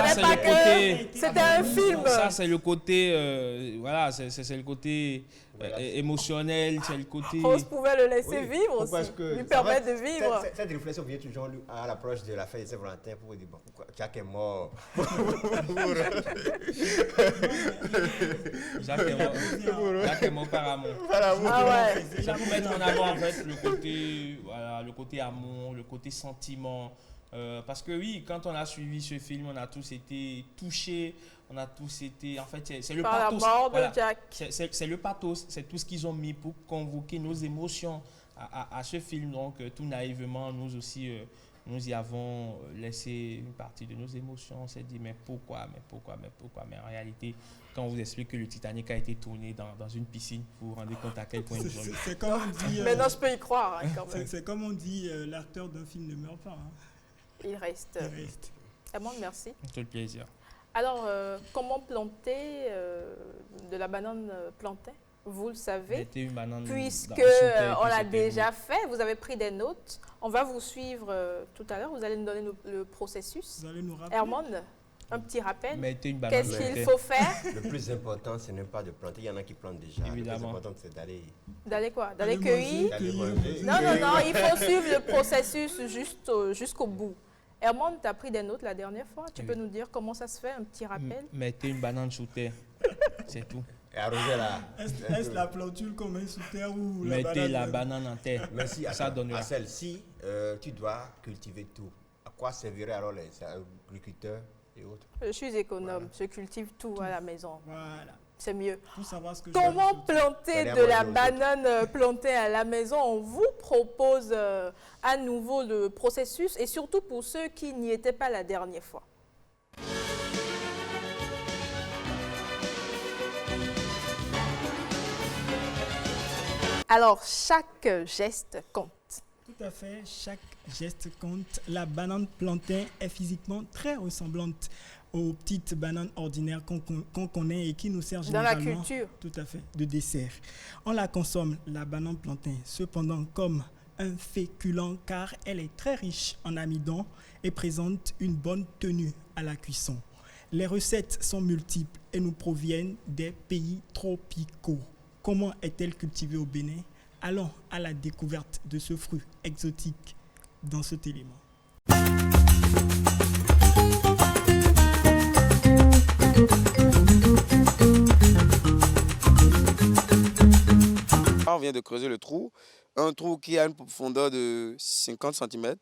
c'était un film. Ça, c'est le côté, voilà, c'est le côté émotionnel, c'est le côté... Rose pouvait le laisser vivre aussi, lui permettre de vivre. Cette réflexion vient toujours à l'approche de la fête de Saint-Valentin pour dire, bon, pourquoi Jack est mort? Jack est mort par amour. C'est pour mettre en avant en fait le côté amour, le côté sentiment. Parce que oui, quand on a suivi ce film, on a tous été touchés, on a tous été... En fait, c'est le pathos. La mort de Jack. C'est le pathos, c'est tout ce qu'ils ont mis pour convoquer nos émotions à ce film. Donc, tout naïvement, nous aussi, nous y avons laissé une partie de nos émotions. On s'est dit, mais pourquoi? Mais en réalité, quand on vous explique que le Titanic a été tourné dans une piscine, vous vous rendez compte à quel point ils ont eu. C'est comme on dit... Maintenant, je peux y croire, hein, quand même. C'est comme on dit, l'acteur d'un film ne meurt pas. Hein. Il reste. Il reste. Amand, merci. Tout le plaisir. Alors, comment planter de la banane plantain? Vous le savez, puisque on l'a déjà fait, vous avez pris des notes. On va vous suivre tout à l'heure, vous allez nous donner le processus. Vous allez nous rappeler. Hermone, un petit rappel. Qu'est-ce qu'il faut faire? Le plus important, ce n'est pas de planter. Il y en a qui plantent déjà. Évidemment. Le plus important, c'est d'aller... D'aller quoi? D'aller cueillir? Non, il faut suivre le processus jusqu'au bout. Hermone, tu as pris des notes la dernière fois. Tu peux nous dire comment ça se fait, un petit rappel? Mettez une banane sous terre, c'est tout. Et arroser là. Est-ce la plantule qu'on met sous terre ou la Mettez la banane en terre. Merci. Ça donnera. Celle-ci, tu dois cultiver tout. À quoi serviraient alors les agriculteurs et autres? Je suis économe, je cultive tout à la maison. Voilà. C'est mieux. Pour savoir ce que Comment planter de la banane plantée à la maison? On vous propose à nouveau le processus et surtout pour ceux qui n'y étaient pas la dernière fois. Alors, chaque geste compte. Tout à fait, chaque geste compte. La banane plantain est physiquement très ressemblante aux petites bananes ordinaires qu'on connaît et qui nous servent généralement, dans la culture, tout à fait, de dessert. On la consomme, la banane plantain, cependant comme un féculent car elle est très riche en amidon et présente une bonne tenue à la cuisson. Les recettes sont multiples et nous proviennent des pays tropicaux. Comment est-elle cultivée au Bénin? Allons à la découverte de ce fruit exotique dans cet élément. On vient de creuser le trou, un trou qui a une profondeur de 50 cm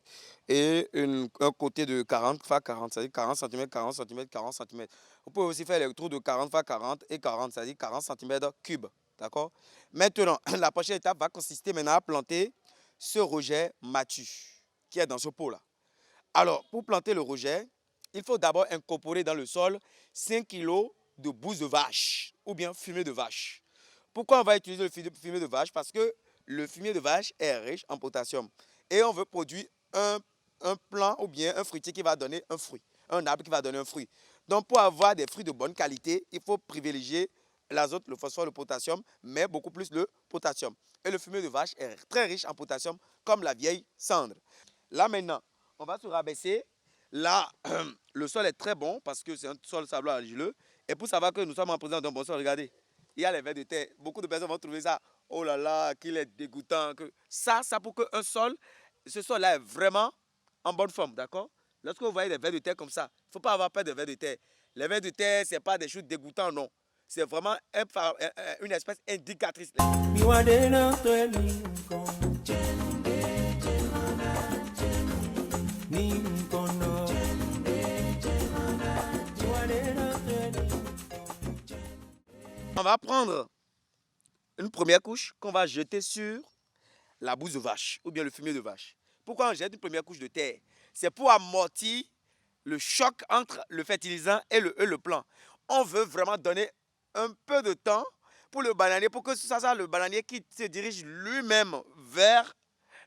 et un côté de 40 x 40, c'est-à-dire 40 cm, 40 cm, 40 cm. Vous pouvez aussi faire les trous de 40 x 40 et 40, c'est-à-dire 40 cm3. D'accord? Maintenant, la prochaine étape va consister maintenant à planter ce rejet mature qui est dans ce pot-là. Alors, pour planter le rejet, il faut d'abord incorporer dans le sol 5 kg de bouse de vache ou bien fumier de vache. Pourquoi on va utiliser le fumier de vache? Parce que le fumier de vache est riche en potassium. Et on veut produire un plant ou bien un fruitier qui va donner un fruit, un arbre qui va donner un fruit. Donc, pour avoir des fruits de bonne qualité, il faut privilégier l'azote, le phosphore, le potassium, mais beaucoup plus le potassium. Et le fumier de vache est très riche en potassium, comme la vieille cendre. Là maintenant, on va se rabaisser. Là, le sol est très bon parce que c'est un sol sableux argileux. Et pour savoir que nous sommes en présence d'un bon sol, regardez, il y a les vers de terre. Beaucoup de personnes vont trouver ça, oh là là, qu'il est dégoûtant. Ça pour qu'un sol, ce sol-là est vraiment en bonne forme, d'accord? Lorsque vous voyez des vers de terre comme ça, il ne faut pas avoir peur des vers de terre. Les vers de terre, ce n'est pas des choses dégoûtantes, non. C'est vraiment une espèce indicatrice. On va prendre une première couche qu'on va jeter sur la bouse de vache ou bien le fumier de vache. Pourquoi on jette une première couche de terre? C'est pour amortir le choc entre le fertilisant et le plant. On veut vraiment donner un peu de temps pour le bananier, pour que ça soit le bananier qui se dirige lui-même vers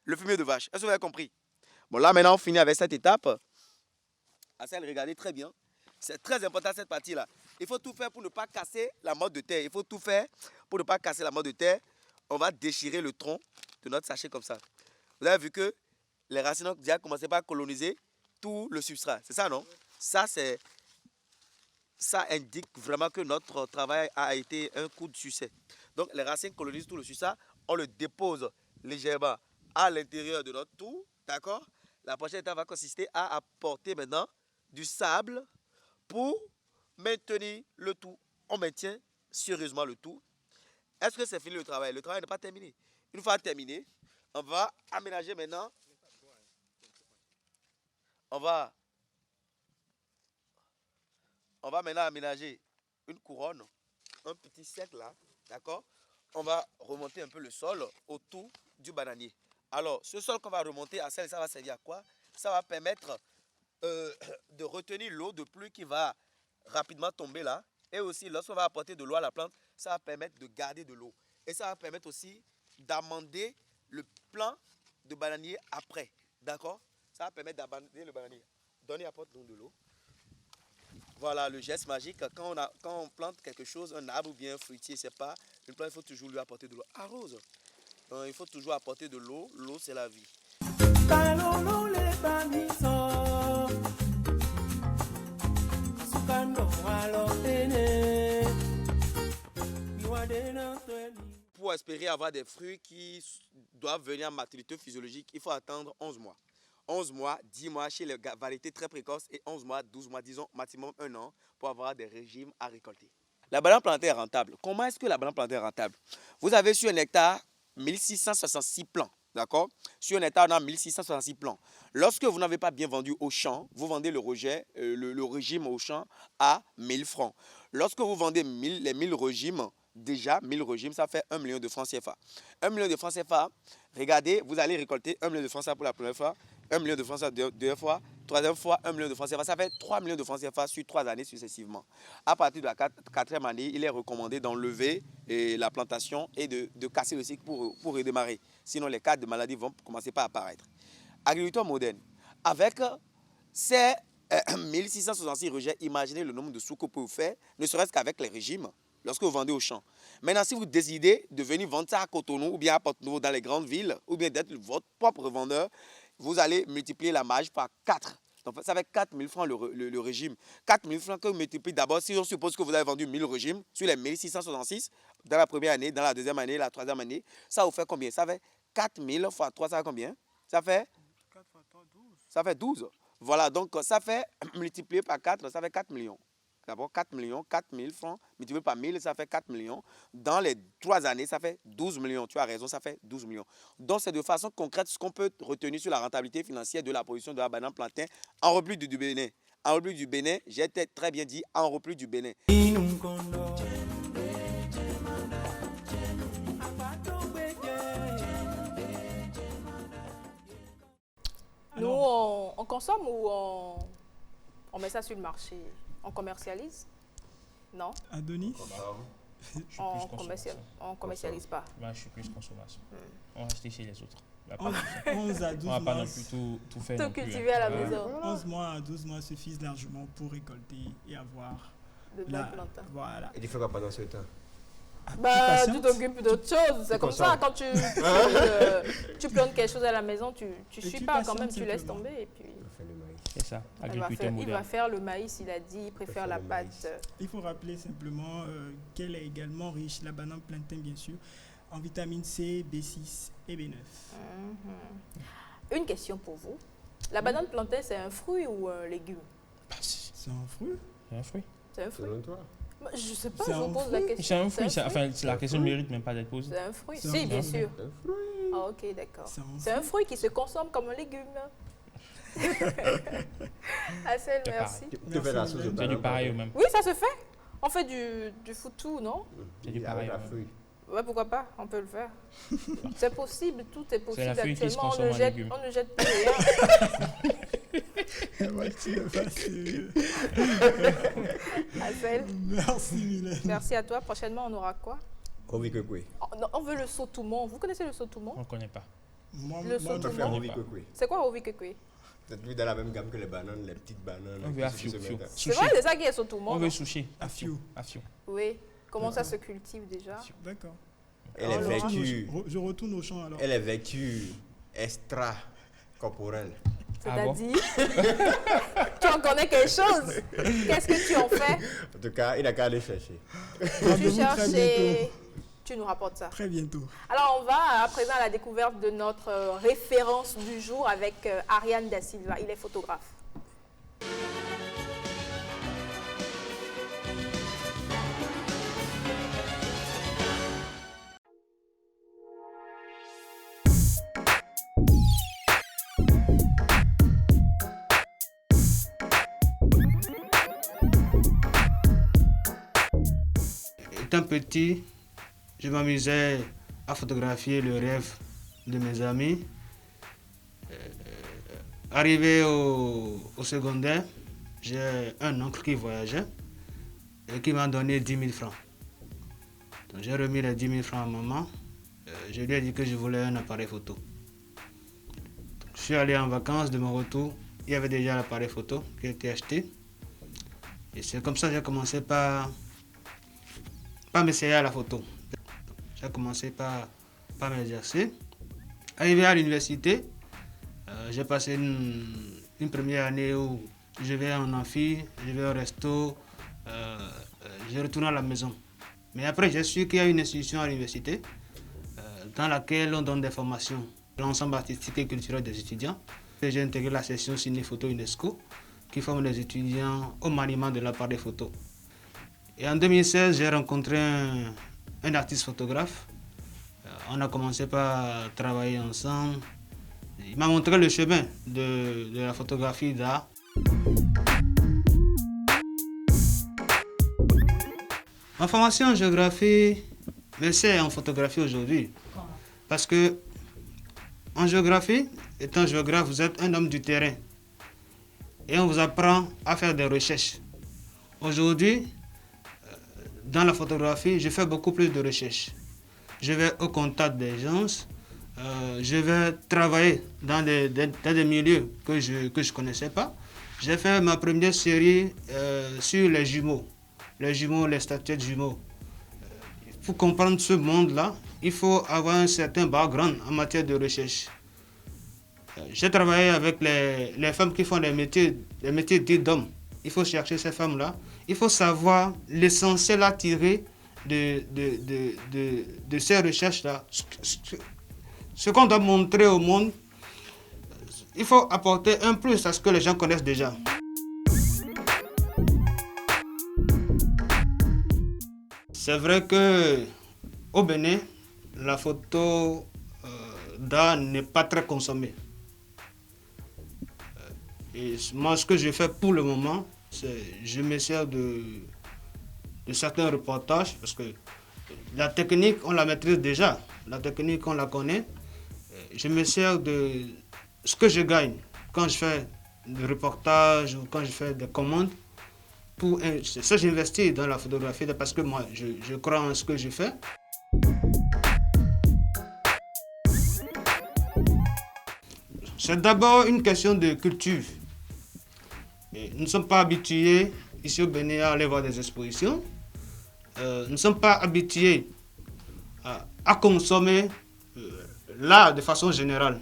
le fumier de vache. Est-ce que vous avez compris? Bon, là maintenant on finit avec cette étape. Assel, regardez très bien. C'est très important cette partie-là. Il faut tout faire pour ne pas casser la motte de terre. Il faut tout faire pour ne pas casser la motte de terre. On va déchirer le tronc de notre sachet comme ça. Vous avez vu que les racines ont déjà commencé par coloniser tout le substrat. C'est ça, non? Ça indique vraiment que notre travail a été un coup de succès. Donc les racines colonisent tout le substrat. On le dépose légèrement à l'intérieur de notre tour. D'accord? La prochaine étape va consister à apporter maintenant du sable pour maintenir le tout. On maintient sérieusement le tout. Est-ce que c'est fini le travail? Le travail n'est pas terminé. Une fois terminé, on va aménager maintenant. On va maintenant aménager une couronne, un petit cercle là, d'accord? On va remonter un peu le sol autour du bananier. Alors, ce sol qu'on va remonter à celle, ça va servir à quoi? Ça va permettre de retenir l'eau de pluie qui va rapidement tomber là. Et aussi, lorsqu'on va apporter de l'eau à la plante, ça va permettre de garder de l'eau. Et ça va permettre aussi d'amender le plant de bananier après. D'accord? Ça va permettre d'amender le bananier. Donnez, apporte donc de l'eau. Voilà, le geste magique, quand on plante quelque chose, un arbre ou bien un fruitier, c'est pas une plante, il faut toujours lui apporter de l'eau. Arrose. Il faut toujours apporter de l'eau. L'eau, c'est la vie. Pour espérer avoir des fruits qui doivent venir à maturité physiologique, il faut attendre 11 mois. 11 mois, 10 mois chez les variétés très précoces et 11 mois, 12 mois, disons maximum 1 an pour avoir des régimes à récolter. La banane plantée est rentable. Comment est-ce que la banane plantée est rentable? Vous avez sur un hectare 1666 plants. D'accord? Sur un hectare, on a 1666 plants. Lorsque vous n'avez pas bien vendu au champ, vous vendez le régime au champ à 1000 francs. Lorsque vous vendez les 1000 régimes, déjà 1000 régimes, ça fait 1 million de francs CFA. 1 million de francs CFA, regardez, vous allez récolter 1 million de francs CFA pour la première fois, 1 million de francs CFA deux fois, troisième fois 1 million de francs CFA. Ça fait 3 millions de francs CFA sur 3 années successivement. À partir de la quatrième année, il est recommandé d'enlever la plantation et de casser le cycle pour redémarrer. Sinon, les cas de maladie vont commencer par apparaître. Agriculteur moderne, avec ces 1666 rejets, imaginez le nombre de sous que vous pouvez faire, ne serait-ce qu'avec les régimes, lorsque vous vendez au champ. Maintenant, si vous décidez de venir vendre ça à Cotonou ou bien à Porto-Novo dans les grandes villes, ou bien d'être votre propre revendeur, vous allez multiplier la marge par 4. Donc, ça fait 4 000 francs le régime. 4 000 francs que vous multipliez d'abord, si on suppose que vous avez vendu 1000 régimes sur les 1666, dans la première année, dans la deuxième année, la troisième année, ça vous fait combien? Ça fait 4 000 fois 3, ça fait combien? Ça fait 4 fois 3, 12. Ça fait 12. Voilà, donc ça fait multiplié par 4, ça fait 4 millions. D'abord 4 millions, 4 000 francs, multiplié par 1000, ça fait 4 millions. Dans les 3 années, ça fait 12 millions. Tu as raison, ça fait 12 millions. Donc, c'est de façon concrète ce qu'on peut retenir sur la rentabilité financière de la production de la banane plantain en République du Bénin. En République du Bénin, j'ai très bien dit en République du Bénin. Nous, on consomme ou on met ça sur le marché? On commercialise? Non? Adonis? On commercialise pas. Moi, je suis plus consommation. On va acheter chez les autres. 11 à 12 mois. On va pas non plus tout faire. Tout cultiver à la maison. 11 mois à 12 mois suffisent largement pour récolter et avoir Voilà. Et tu fais quoi pendant ce temps? Tu t'occupes d'autre chose. C'est comme ça, quand tu plantes quelque chose à la maison, tu suis pas quand même, tu laisses tomber et puis... C'est ça, agriculteur moderne. Il va faire le maïs, il a dit, il préfère la pâte. Il faut rappeler simplement qu'elle est également riche, la banane plantain bien sûr, en vitamine C, B6 et B9. Une question pour vous. La banane plantain, c'est un fruit ou un légume? C'est un fruit. C'est un fruit. C'est un fruit. Selon toi? Je ne sais pas, je vous pose la question. C'est un fruit. Enfin, la question ne mérite même pas d'être posée. C'est un fruit. Si, bien sûr. Un fruit. Ah, ok, d'accord. C'est un fruit qui se consomme comme un légume. Assel, merci. C'est du pareil au même. Oui, ça se fait. On fait du foutou, non? C'est du pareil. Ouais, pourquoi pas? On peut le faire. C'est possible, tout est possible actuellement. On ne jette plus rien. Assel. Merci, Mylène. Merci à toi. Prochainement, on aura quoi? On veut le sautoumon. Vous connaissez le sautoumon? On ne connaît pas. Le sautoumon. C'est quoi Ovikekwe? C'est plus dans la même gamme que les bananes, les petites bananes. On veut afio. C'est vrai, c'est ça qui est sautoumon. On veut sushi. Afio. Oui. Comment ça se cultive déjà? D'accord. Elle est vêtue. Je retourne au champ alors. Elle est vêtue extra-corporelle. C'est-à-dire tu en connais quelque chose? Qu'est-ce que tu en fais? En tout cas, il n'a qu'à aller chercher. Tu cherches et tu nous rapportes ça. Très bientôt. Alors, on va à présent à la découverte de notre référence du jour avec Ariane Da Silva. Il est photographe. Étant petit, je m'amusais à photographier le rêve de mes amis. Arrivé au secondaire, j'ai un oncle qui voyageait et qui m'a donné 10 000 francs. Donc j'ai remis les 10 000 francs à maman. Je lui ai dit que je voulais un appareil photo. Donc, je suis allé en vacances, de mon retour, il y avait déjà l'appareil photo qui a été acheté. Et c'est comme ça que j'ai commencé par m'essayer à la photo. J'ai commencé par m'exercer. Arrivé à l'université, j'ai passé une première année où je vais en amphi, je vais au resto, je retourne à la maison. Mais après, j'ai su qu'il y a une institution à l'université dans laquelle on donne des formations, l'ensemble artistique et culturel des étudiants. J'ai intégré la section ciné-photo UNESCO qui forme les étudiants au maniement de l'appareil photo. Et en 2016, j'ai rencontré un artiste photographe. On a commencé par travailler ensemble. Il m'a montré le chemin de la photographie d'art. Ma formation en géographie me sert en photographie aujourd'hui. Parce que en géographie, étant géographe, vous êtes un homme du terrain. Et on vous apprend à faire des recherches. Aujourd'hui, dans la photographie, je fais beaucoup plus de recherches. Je vais au contact des gens, je vais travailler dans des milieux que je ne connaissais pas. J'ai fait ma première série sur les jumeaux, les statuettes jumeaux. Pour comprendre ce monde-là, il faut avoir un certain background en matière de recherche. J'ai travaillé avec les femmes qui font les métiers dits d'hommes. Il faut chercher ces femmes-là. Il faut savoir l'essentiel à tirer de ces recherches-là. Ce qu'on doit montrer au monde, il faut apporter un plus à ce que les gens connaissent déjà. C'est vrai qu'au Bénin, la photo d'art n'est pas très consommée. Et moi, ce que je fais pour le moment, c'est je me sers de certains reportages parce que la technique, on la maîtrise déjà. La technique, on la connaît. Je me sers de ce que je gagne quand je fais des reportages ou quand je fais des commandes. C'est ça que j'investis dans la photographie parce que moi, je crois en ce que je fais. C'est d'abord une question de culture. Et nous ne sommes pas habitués ici au Bénin à aller voir des expositions. Nous ne sommes pas habitués à consommer l'art de façon générale.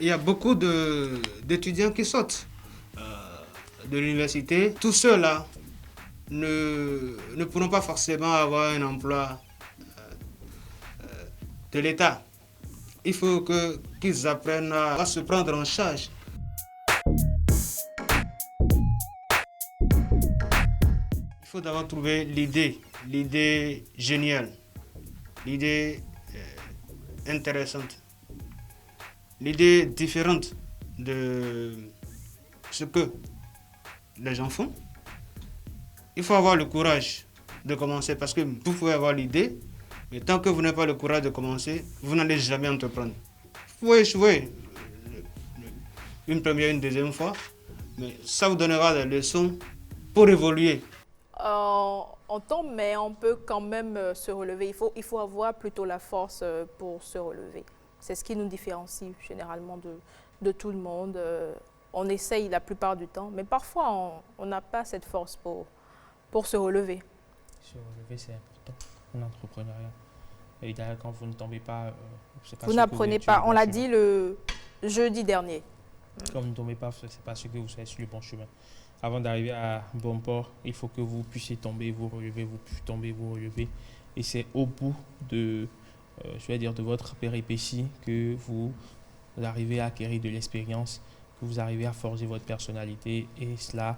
Il y a beaucoup d'étudiants qui sortent de l'université. Tous ceux-là ne pourront pas forcément avoir un emploi de l'État. Il faut qu'ils apprennent à se prendre en charge. Il faut d'abord trouver l'idée géniale, l'idée intéressante, l'idée différente de ce que les gens font. Il faut avoir le courage de commencer parce que vous pouvez avoir l'idée, mais tant que vous n'avez pas le courage de commencer, vous n'allez jamais entreprendre. Vous pouvez échouer une première, une deuxième fois, mais ça vous donnera des leçons pour évoluer. On tombe, mais on peut quand même se relever. Il faut avoir plutôt la force pour se relever. C'est ce qui nous différencie généralement de tout le monde. On essaye la plupart du temps, mais parfois on n'a pas cette force pour se relever. Se relever, c'est important en entrepreneuriat. Et d'ailleurs, quand vous ne tombez pas, vous n'apprenez pas. On l'a dit le jeudi dernier. Quand vous ne tombez pas, c'est parce que vous êtes sur le bon chemin. Avant d'arriver à bon port, il faut que vous puissiez tomber, vous relever, vous puissiez tomber, vous relever. Et c'est au bout de votre péripétie que vous arrivez à acquérir de l'expérience, que vous arrivez à forger votre personnalité et cela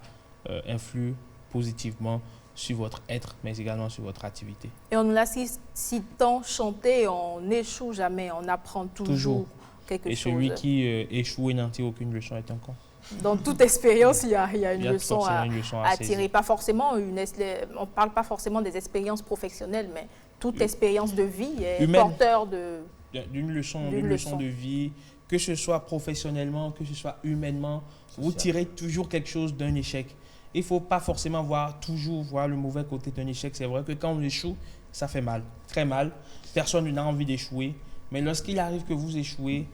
influe positivement sur votre être, mais également sur votre activité. Et on nous l'a si tant chanté, on n'échoue jamais, on apprend toujours quelque chose. Et celui qui échoue et n'en tire aucune leçon est un con. Dans toute expérience, il y a une leçon à tirer. Pas forcément on ne parle pas forcément des expériences professionnelles, mais toute expérience de vie est porteur d'une leçon de vie, que ce soit professionnellement, que ce soit humainement. Vous tirez toujours quelque chose d'un échec. Il ne faut pas forcément toujours voir le mauvais côté d'un échec. C'est vrai que quand on échoue, ça fait mal, très mal. Personne n'a envie d'échouer. Mais lorsqu'il arrive que vous échouez,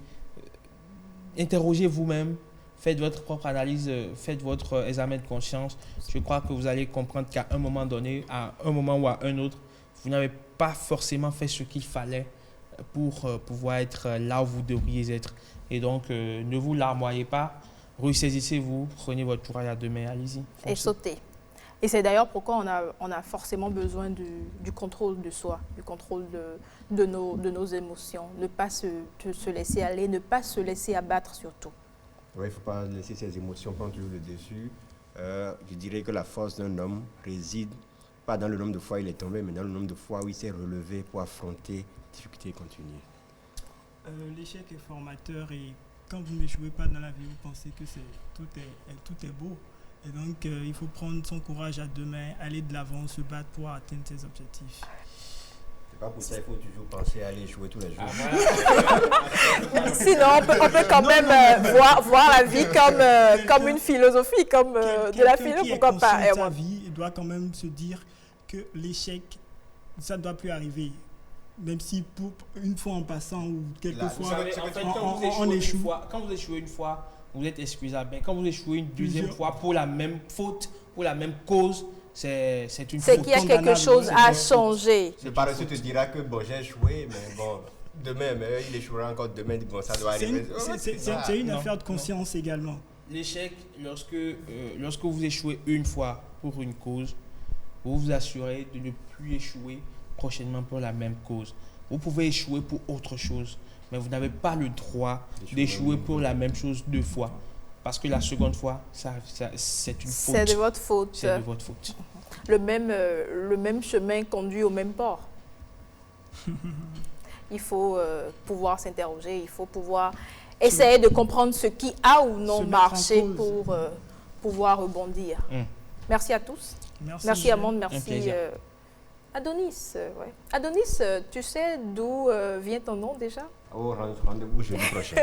interrogez vous-même. faites votre propre analyse, faites votre examen de conscience. Je crois que vous allez comprendre qu'à un moment donné, à un moment ou à un autre, vous n'avez pas forcément fait ce qu'il fallait pour pouvoir être là où vous devriez être. Et donc, ne vous larmoyez pas, ressaisissez-vous, prenez votre courage à deux mains, allez-y. Et sautez. Et c'est d'ailleurs pourquoi on a forcément besoin du contrôle de soi, du contrôle de nos émotions. Ne pas se laisser aller, ne pas se laisser abattre surtout. Oui, il ne faut pas laisser ses émotions prendre toujours le dessus. Je dirais que la force d'un homme réside pas dans le nombre de fois où il est tombé, mais dans le nombre de fois où il s'est relevé pour affronter les difficultés et continuer. L'échec est formateur et quand vous n'échouez pas dans la vie, vous pensez que tout est beau. Et donc, il faut prendre son courage à deux mains, aller de l'avant, se battre pour atteindre ses objectifs. C'est pas pour ça qu'il faut toujours penser à aller jouer tous les jours. Sinon, on peut quand même voir la vie comme une philosophie, comme de la philo, pourquoi pas. Sa vie, il doit quand même se dire que l'échec, ça ne doit plus arriver. Même si pour une fois en passant ou quelquefois on échoue. Quand vous échouez une fois, vous êtes excusable. Mais quand vous échouez une deuxième fois pour la même faute, pour la même cause, c'est une faute. C'est qu'il y a quelque chose à changer. Le paresseux te dira que bon, j'ai échoué, mais bon, demain, mais il échouera encore demain, bon, ça doit arriver. C'est une affaire de conscience également. L'échec, lorsque vous échouez une fois pour une cause, vous vous assurez de ne plus échouer prochainement pour la même cause. Vous pouvez échouer pour autre chose, mais vous n'avez pas le droit d'échouer pour la même chose deux fois. Parce que la seconde fois, c'est une faute. C'est de votre faute. C'est de votre faute. Le même chemin conduit au même port. Il faut pouvoir s'interroger, il faut pouvoir essayer de comprendre ce qui a ou non marché pour pouvoir rebondir. Merci à tous. Merci Amande, merci Adonis. Ouais. Adonis, tu sais d'où vient ton nom déjà? Oh, rendez-vous jeudi prochain.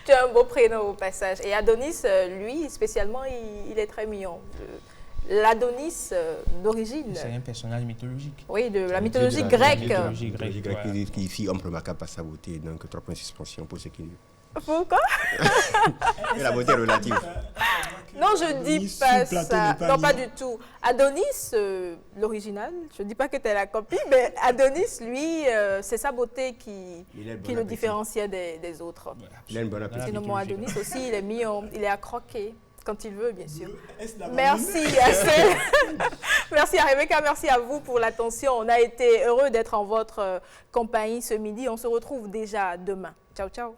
Tu as un beau prénom au passage. Et Adonis, lui, spécialement, il est très mignon. L'Adonis d'origine. C'est un personnage mythologique. Oui, de la mythologie grecque. La mythologie grecque qui fit homme remarquable par sa beauté. Donc, 3 points de suspension pour ce qui lui. Pourquoi? Et la beauté relative. Non, je ne dis pas ça. Non, pas du tout. Adonis, l'original, je ne dis pas que tu es la copie, mais Adonis, lui, c'est sa beauté qui le différenciait des autres. Il a une bonne appétit. Sinon, mon Adonis aussi, il est mignon, il est à croquer. Quand il veut, bien sûr. Merci à merci à Rebecca, merci à vous pour l'attention. On a été heureux d'être en votre compagnie ce midi. On se retrouve déjà demain. Ciao, ciao.